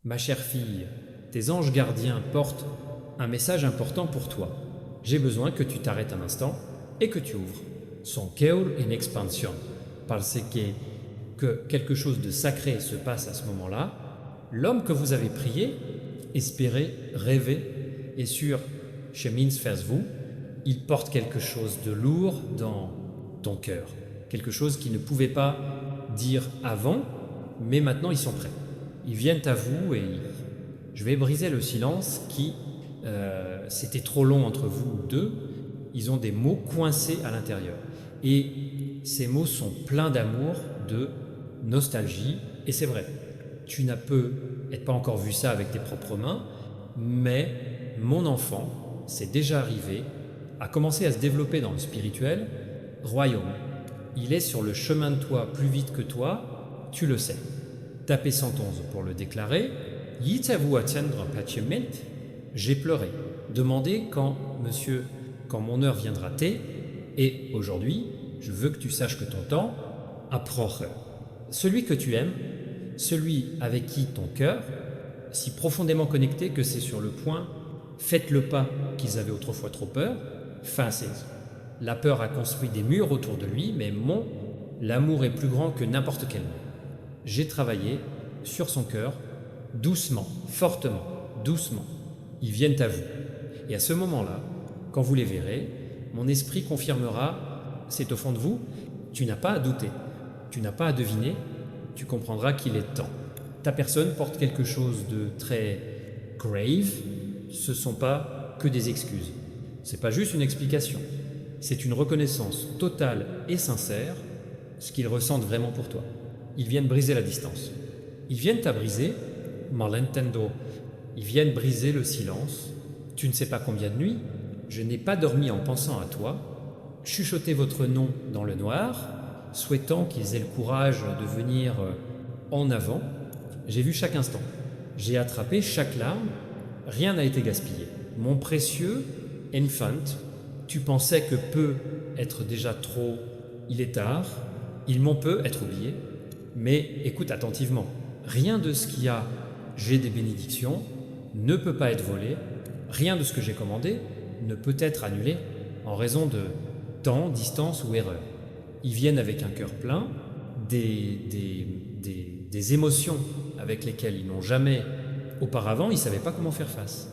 Ma chère fille, tes anges gardiens portent un message important pour toi. J'ai besoin que tu t'arrêtes un instant et que tu ouvres. Son cœur en expansion, parce que quelque chose de sacré se passe à ce moment-là. L'homme que vous avez prié, espéré, rêvé, est sur chemin vers vous. Il porte quelque chose de lourd dans ton cœur. Quelque chose qu'ils ne pouvaient pas dire avant, mais maintenant ils sont prêts. Ils viennent à vous et je vais briser le silence qui, c'était trop long entre vous deux. Ils ont des mots coincés à l'intérieur. Et ces mots sont pleins d'amour, de nostalgie. Et c'est vrai, tu n'as peut-être pas encore vu ça avec tes propres mains, mais mon enfant, c'est déjà arrivé, a commencé à se développer dans le spirituel, royaume. Il est sur le chemin de toi plus vite que toi, tu le sais. Tapez 111 pour le déclarer. Yitavu attendre patiemment. J'ai pleuré. Demandez quand mon heure viendra T. Et aujourd'hui, je veux que tu saches que ton temps approche. Celui que tu aimes, celui avec qui ton cœur, si profondément connecté que c'est sur le point, faites le pas qu'ils avaient autrefois trop peur, facez. La peur a construit des murs autour de lui, mais l'amour est plus grand que n'importe quel mur. J'ai travaillé sur son cœur, doucement, fortement, doucement. Ils viennent à vous. Et à ce moment-là, quand vous les verrez, mon esprit confirmera, c'est au fond de vous, tu n'as pas à douter, tu n'as pas à deviner, tu comprendras qu'il est temps. Ta personne porte quelque chose de très grave, ce ne sont pas que des excuses. Ce n'est pas juste une explication, c'est une reconnaissance totale et sincère, ce qu'ils ressentent vraiment pour toi. Ils viennent briser la distance. Ils viennent à briser, malentendo, ils viennent briser le silence. Tu ne sais pas combien de nuits, je n'ai pas dormi en pensant à toi, chuchoter votre nom dans le noir, souhaitant qu'ils aient le courage de venir en avant. J'ai vu chaque instant, j'ai attrapé chaque larme, rien n'a été gaspillé. Mon précieux infant, tu pensais que peut être déjà trop, il est tard, il m'en peut être oublié, mais écoute attentivement, rien de ce qu'il y a, j'ai des bénédictions, ne peut pas être volé, rien de ce que j'ai commandé ne peut être annulé en raison de temps, distance ou erreur. Ils viennent avec un cœur plein, des émotions avec lesquelles ils n'ont jamais, auparavant, ils ne savaient pas comment faire face.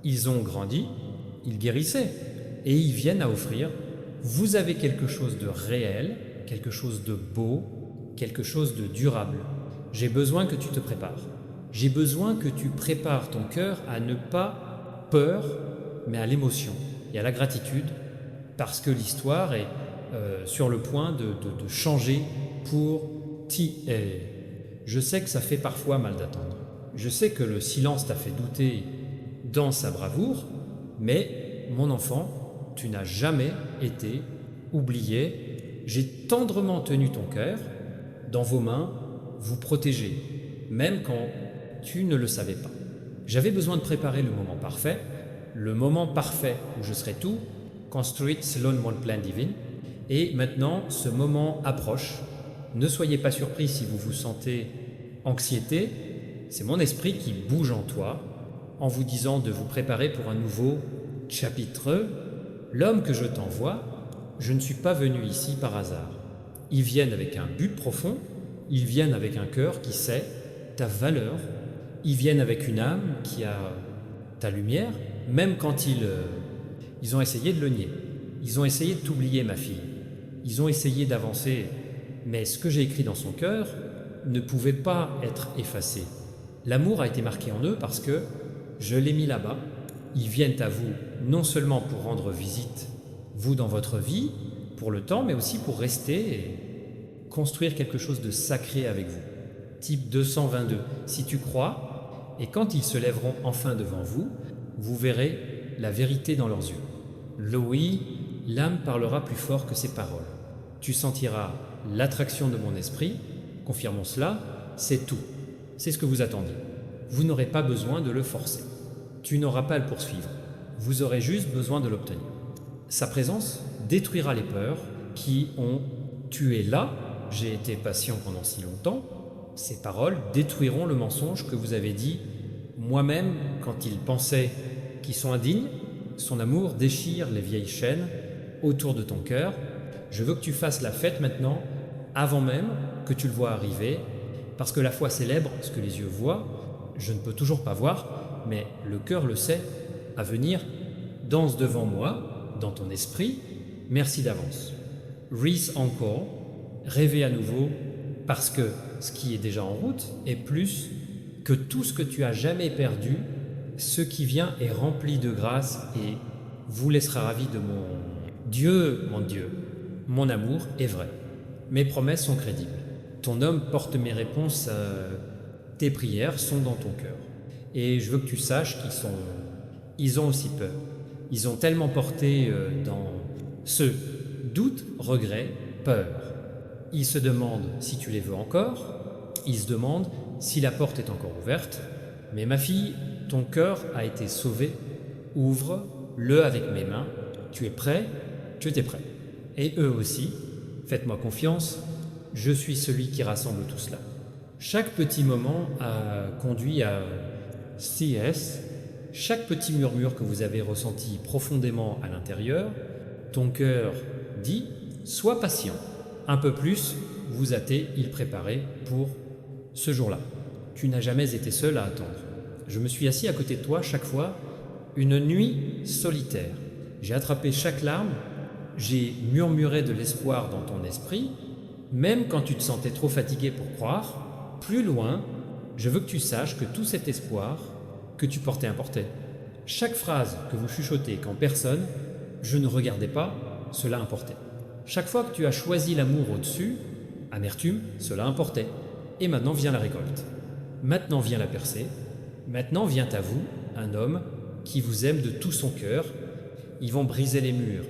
Ils ont grandi, ils guérissaient, et ils viennent à offrir, vous avez quelque chose de réel, quelque chose de beau, quelque chose de durable. J'ai besoin que tu te prépares. J'ai besoin que tu prépares ton cœur à ne pas peur, mais à l'émotion et à la gratitude, parce que l'histoire est sur le point de changer pour ti. Je sais que ça fait parfois mal d'attendre. Je sais que le silence t'a fait douter dans sa bravoure, mais mon enfant, tu n'as jamais été oublié. J'ai tendrement tenu ton cœur dans vos mains, vous protéger, même quand tu ne le savais pas. J'avais besoin de préparer le moment parfait où je serai tout, construit selon mon plan divin, et maintenant ce moment approche. Ne soyez pas surpris si vous vous sentez anxiété, c'est mon esprit qui bouge en toi, en vous disant de vous préparer pour un nouveau chapitre. L'homme que je t'envoie, je ne suis pas venu ici par hasard. Ils viennent avec un but profond, ils viennent avec un cœur qui sait ta valeur, ils viennent avec une âme qui a ta lumière, même quand ils ont essayé de le nier. Ils ont essayé de t'oublier, ma fille. Ils ont essayé d'avancer, mais ce que j'ai écrit dans son cœur ne pouvait pas être effacé. L'amour a été marqué en eux parce que je l'ai mis là-bas. Ils viennent à vous non seulement pour rendre visite, vous dans votre vie, pour le temps, mais aussi pour rester et construire quelque chose de sacré avec vous. Type 222, si tu crois, et quand ils se lèveront enfin devant vous, vous verrez la vérité dans leurs yeux. Le oui, l'âme parlera plus fort que ses paroles. Tu sentiras l'attraction de mon esprit, confirmons cela, c'est tout. C'est ce que vous attendiez. Vous n'aurez pas besoin de le forcer. Tu n'auras pas à le poursuivre. Vous aurez juste besoin de l'obtenir. Sa présence détruira les peurs qui ont tué là. J'ai été patient pendant si longtemps. Ces paroles détruiront le mensonge que vous avez dit moi-même quand il pensait qu'ils sont indignes. Son amour déchire les vieilles chaînes autour de ton cœur. Je veux que tu fasses la fête maintenant, avant même que tu le vois arriver, parce que la foi célèbre ce que les yeux voient, je ne peux toujours pas voir, mais le cœur le sait. À venir, danse devant moi, dans ton esprit, merci d'avance. Ris encore, rêvez à nouveau, parce que ce qui est déjà en route est plus que tout ce que tu as jamais perdu. Ce qui vient est rempli de grâce et vous laissera ravi de mon Dieu, mon Dieu. Mon amour est vrai. Mes promesses sont crédibles. Ton homme porte mes réponses, tes prières sont dans ton cœur. Et je veux que tu saches ils ont aussi peur. Ils ont tellement porté dans ce doute, regret, peur. Ils se demandent si tu les veux encore. Ils se demandent si la porte est encore ouverte. Mais ma fille, ton cœur a été sauvé. Ouvre-le avec mes mains. Tu es prêt? Tu étais prêt. Et eux aussi, faites-moi confiance, je suis celui qui rassemble tout cela. Chaque petit moment a conduit à CS. Chaque petit murmure que vous avez ressenti profondément à l'intérieur, ton cœur dit « Sois patient ». Un peu plus, vous a-t-il préparé pour ce jour-là. Tu n'as jamais été seul à attendre. Je me suis assis à côté de toi chaque fois, une nuit solitaire. J'ai attrapé chaque larme, j'ai murmuré de l'espoir dans ton esprit, même quand tu te sentais trop fatigué pour croire. Plus loin, je veux que tu saches que tout cet espoir que tu portais importait. Chaque phrase que vous chuchotez quand personne, je ne regardais pas, cela importait. Chaque fois que tu as choisi l'amour au-dessus, amertume, cela importait. Et maintenant vient la récolte. Maintenant vient la percée. Maintenant vient à vous un homme qui vous aime de tout son cœur. Ils vont briser les murs.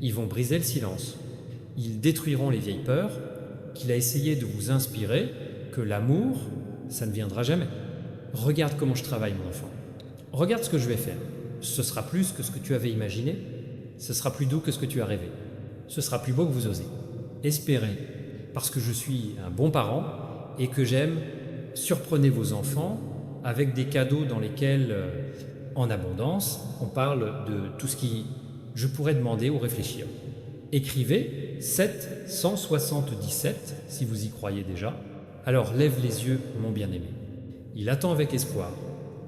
Ils vont briser le silence. Ils détruiront les vieilles peurs qu'il a essayé de vous inspirer, que l'amour, ça ne viendra jamais. Regarde comment je travaille, mon enfant. Regarde ce que je vais faire. Ce sera plus que ce que tu avais imaginé. Ce sera plus doux que ce que tu as rêvé. Ce sera plus beau que vous osez. Espérez, parce que je suis un bon parent et que j'aime, surprenez vos enfants avec des cadeaux dans lesquels, en abondance, on parle de tout ce qui je pourrais demander ou réfléchir. Écrivez 777 si vous y croyez déjà. Alors lève les yeux, mon bien-aimé. Il attend avec espoir.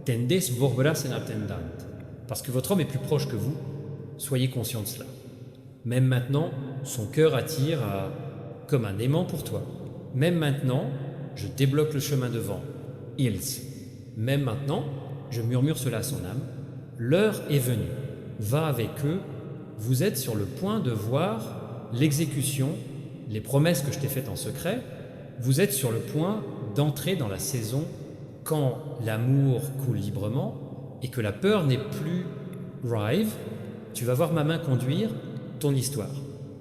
Tendes vos bras en attendant. Parce que votre homme est plus proche que vous, soyez conscient de cela. Même maintenant, son cœur attire comme un aimant pour toi. Même maintenant, je débloque le chemin devant. Ils. Même maintenant, je murmure cela à son âme. L'heure est venue. Va avec eux. Vous êtes sur le point de voir l'exécution, les promesses que je t'ai faites en secret. Vous êtes sur le point d'entrer dans la saison quand l'amour coule librement et que la peur n'est plus rive. Tu vas voir ma main conduire ton histoire.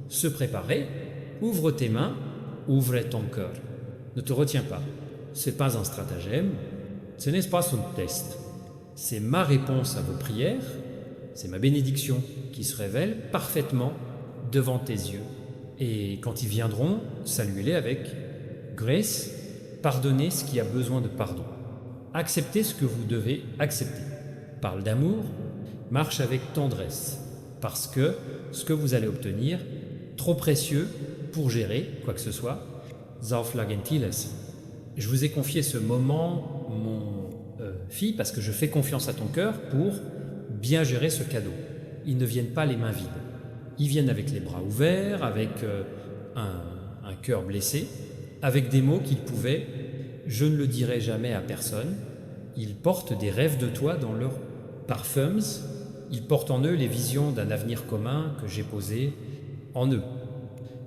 Se préparer, ouvre tes mains, ouvre ton cœur. Ne te retiens pas. Ce n'est pas un stratagème, ce n'est pas un test. C'est ma réponse à vos prières, c'est ma bénédiction qui se révèle parfaitement devant tes yeux. Et quand ils viendront, saluez-les avec grâce, pardonnez ce qui a besoin de pardon. Acceptez ce que vous devez accepter. Parle d'amour, marche avec tendresse, parce que ce que vous allez obtenir, trop précieux pour gérer quoi que ce soit, Zauflagentiles. Je vous ai confié ce moment, mon fille, parce que je fais confiance à ton cœur pour bien gérer ce cadeau. Ils ne viennent pas les mains vides. Ils viennent avec les bras ouverts, avec un cœur blessé, avec des mots qu'ils pouvaient, je ne le dirai jamais à personne. Ils portent des rêves de toi dans leurs parfums. Ils portent en eux les visions d'un avenir commun que j'ai posé en eux.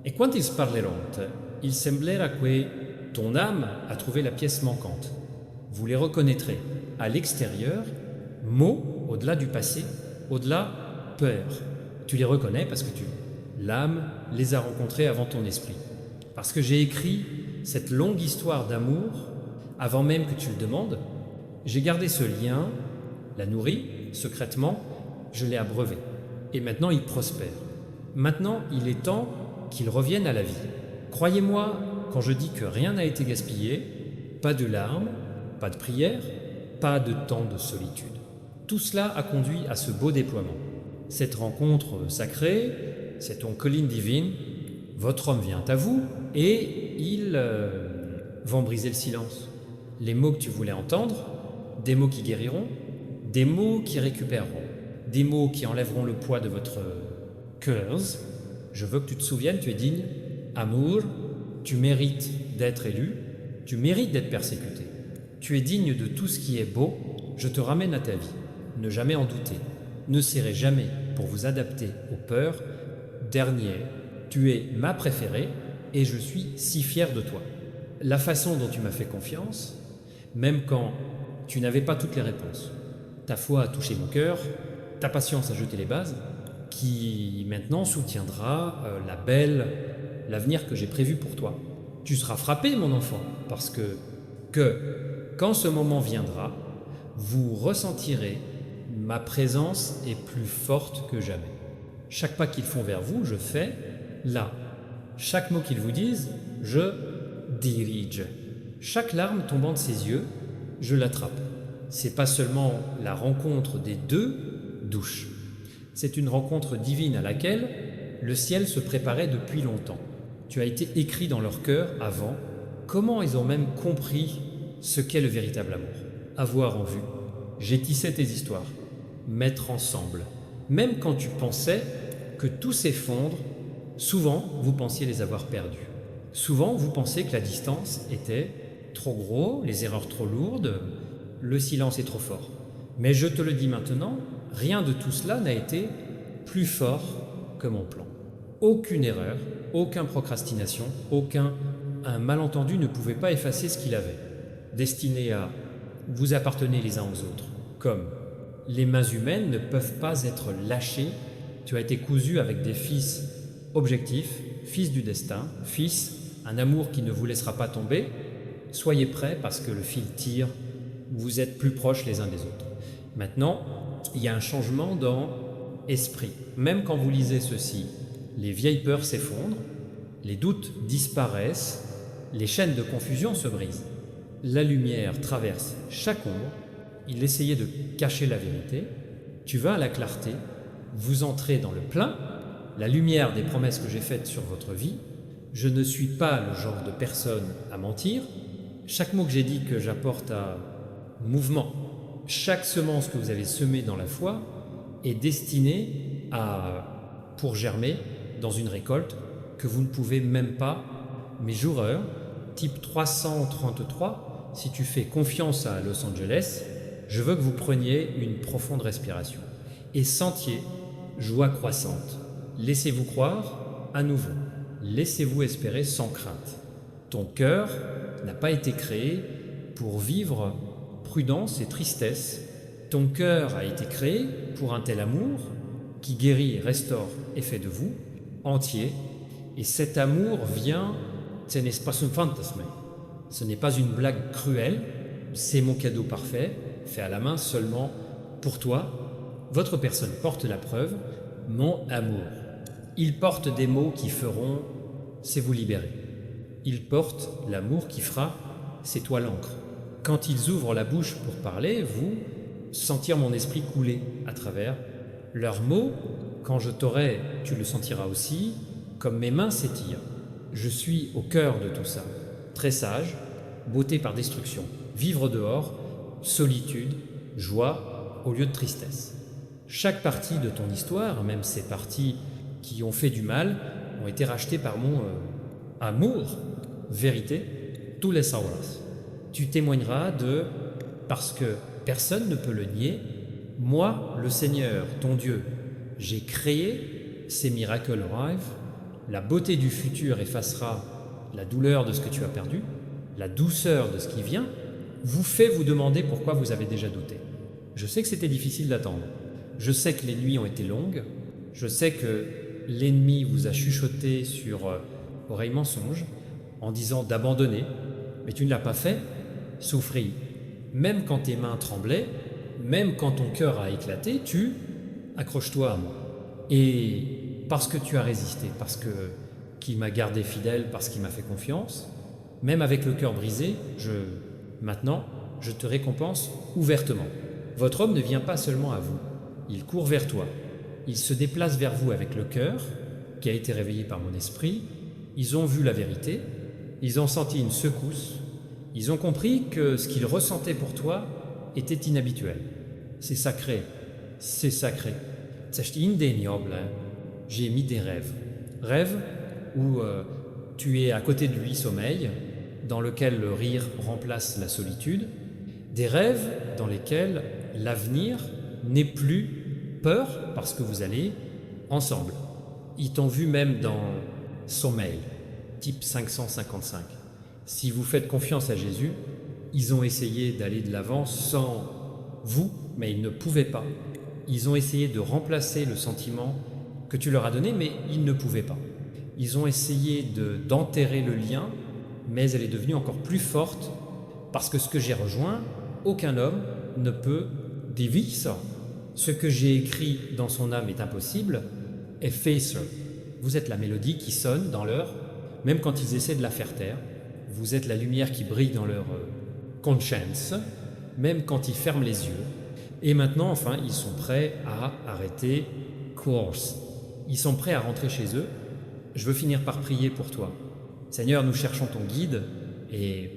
Et quand ils parleront, il semblera que ton âme a trouvé la pièce manquante. Vous les reconnaîtrez à l'extérieur, mots au-delà du passé, au-delà peur. Tu les reconnais parce que l'âme les a rencontrés avant ton esprit. Parce que j'ai écrit cette longue histoire d'amour avant même que tu le demandes. J'ai gardé ce lien, l'a nourri secrètement, je l'ai abreuvé. Et maintenant il prospère. Maintenant il est temps qu'il revienne à la vie. Croyez-moi quand je dis que rien n'a été gaspillé, Pas de larmes, pas de prières, pas de temps de solitude. Tout cela a conduit à ce beau déploiement. Cette rencontre sacrée, c'est ton colline divine, votre homme vient à vous et ils vont briser le silence. Les mots que tu voulais entendre, des mots qui guériront, des mots qui récupéreront, des mots qui enlèveront le poids de votre cœur. Je veux que tu te souviennes, tu es digne. Amour, tu mérites d'être élu, tu mérites d'être persécuté. Tu es digne de tout ce qui est beau, je te ramène à ta vie. Ne jamais en douter. Ne serrez jamais pour vous adapter aux peurs. Dernier, tu es ma préférée et je suis si fier de toi. La façon dont tu m'as fait confiance, même quand tu n'avais pas toutes les réponses. Ta foi a touché mon cœur, ta patience a jeté les bases, qui maintenant soutiendra l'avenir que j'ai prévu pour toi. Tu seras frappé, mon enfant, parce que quand ce moment viendra, vous ressentirez ma présence est plus forte que jamais. Chaque pas qu'ils font vers vous, je fais là. Chaque mot qu'ils vous disent, je dirige. Chaque larme tombant de ses yeux, je l'attrape. C'est pas seulement la rencontre des deux douches. C'est une rencontre divine à laquelle le ciel se préparait depuis longtemps. Tu as été écrit dans leur cœur avant. Comment ils ont même compris ce qu'est le véritable amour? Avoir en vue. J'ai tissé tes histoires. Mettre ensemble. Même quand tu pensais que tout s'effondre, souvent vous pensiez les avoir perdus. Souvent vous pensiez que la distance était trop gros, les erreurs trop lourdes, le silence est trop fort. Mais je te le dis maintenant, rien de tout cela n'a été plus fort que mon plan. Aucune erreur, aucune procrastination, un malentendu ne pouvait pas effacer ce qu'il avait. Destiné à vous appartenir les uns aux autres, comme les mains humaines ne peuvent pas être lâchées. Tu as été cousu avec des fils objectifs, fils du destin, fils, un amour qui ne vous laissera pas tomber. Soyez prêts parce que le fil tire, vous êtes plus proches les uns des autres. Maintenant, il y a un changement dans l'esprit. Même quand vous lisez ceci, les vieilles peurs s'effondrent, les doutes disparaissent, les chaînes de confusion se brisent. La lumière traverse chaque ombre. Il essayait de cacher la vérité. Tu vas à la clarté, vous entrez dans le plein, la lumière des promesses que j'ai faites sur votre vie. Je ne suis pas le genre de personne à mentir. Chaque mot que j'ai dit que j'apporte à mouvement, chaque semence que vous avez semée dans la foi est destinée pour germer dans une récolte que vous ne pouvez même pas, mes joueurs, type 333, si tu fais confiance à Los Angeles, je veux que vous preniez une profonde respiration et sentiez joie croissante. Laissez-vous croire à nouveau. Laissez-vous espérer sans crainte. Ton cœur n'a pas été créé pour vivre prudence et tristesse. Ton cœur a été créé pour un tel amour qui guérit, restaure et fait de vous entier. Et cet amour vient, ce n'est pas un fantasme, ce n'est pas une blague cruelle, c'est mon cadeau parfait, fait à la main seulement pour toi. Votre personne porte la preuve, mon amour. Il porte des mots qui feront, c'est vous libérer. Il porte l'amour qui fera, c'est toi l'encre. Quand ils ouvrent la bouche pour parler, vous sentir mon esprit couler à travers leurs mots. Quand je t'aurai, tu le sentiras aussi, comme mes mains s'étirent. Je suis au cœur de tout ça. Très sage, beauté par destruction, vivre dehors, solitude, joie au lieu de tristesse. Chaque partie de ton histoire, même ces parties qui ont fait du mal, ont été rachetées par mon amour, vérité, tous les sauras. Tu témoigneras parce que personne ne peut le nier, moi, le Seigneur, ton Dieu, j'ai créé ces miracles arrive, la beauté du futur effacera la douleur de ce que tu as perdu, la douceur de ce qui vient, vous fait vous demander pourquoi vous avez déjà douté. Je sais que c'était difficile d'attendre. Je sais que les nuits ont été longues. Je sais que l'ennemi vous a chuchoté sur oreille mensonge en disant d'abandonner. Mais tu ne l'as pas fait. Souffris. Même quand tes mains tremblaient, même quand ton cœur a éclaté, tu accroches-toi à moi. Et parce que tu as résisté, parce qu'il m'a gardé fidèle, parce qu'il m'a fait confiance, même avec le cœur brisé, Maintenant, je te récompense ouvertement. Votre homme ne vient pas seulement à vous, il court vers toi. Il se déplace vers vous avec le cœur, qui a été réveillé par mon esprit. Ils ont vu la vérité, ils ont senti une secousse, ils ont compris que ce qu'ils ressentaient pour toi était inhabituel. C'est sacré, c'est sacré. J'ai mis des rêves. Rêves où tu es à côté de lui, sommeil, dans lequel le rire remplace la solitude. Des rêves dans lesquels l'avenir n'est plus peur parce que vous allez ensemble. Ils t'ont vu même dans sommeil, type 555. Si vous faites confiance à Jésus, ils ont essayé d'aller de l'avant sans vous, mais ils ne pouvaient pas. Ils ont essayé de remplacer le sentiment que tu leur as donné, mais ils ne pouvaient pas. Ils ont essayé d'enterrer le lien, mais elle est devenue encore plus forte parce que ce que j'ai rejoint, aucun homme ne peut dévier ça. Ce que j'ai écrit dans son âme est impossible, est facer. Vous êtes la mélodie qui sonne dans leur, même quand ils essaient de la faire taire. Vous êtes la lumière qui brille dans leur conscience, même quand ils ferment les yeux. Et maintenant, enfin, ils sont prêts à arrêter course. Ils sont prêts à rentrer chez eux. Je veux finir par prier pour toi. Seigneur, nous cherchons ton guide et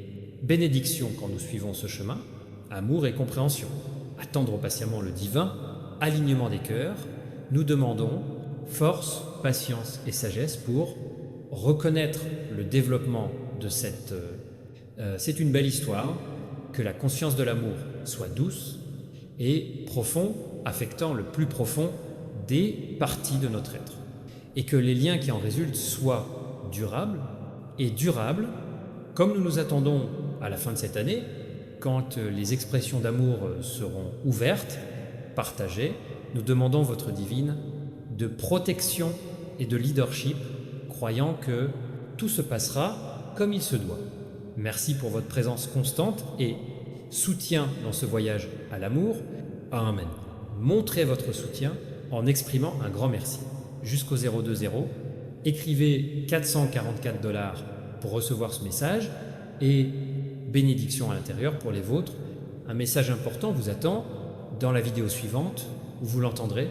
bénédiction quand nous suivons ce chemin, amour et compréhension. Attendre patiemment le divin, alignement des cœurs. Nous demandons force, patience et sagesse pour reconnaître le développement de cette... c'est une belle histoire, que la conscience de l'amour soit douce et profond, affectant le plus profond des parties de notre être. Et que les liens qui en résultent soient durables, et durables, comme nous nous attendons à la fin de cette année, quand les expressions d'amour seront ouvertes, partagées, nous demandons votre divine de protection et de leadership, croyant que tout se passera comme il se doit. Merci pour votre présence constante et soutien dans ce voyage à l'amour. Amen. Montrez votre soutien en exprimant un grand merci. Jusqu'au 020, écrivez 444 $ pour recevoir ce message et bénédiction à l'intérieur pour les vôtres. Un message important vous attend dans la vidéo suivante où vous l'entendrez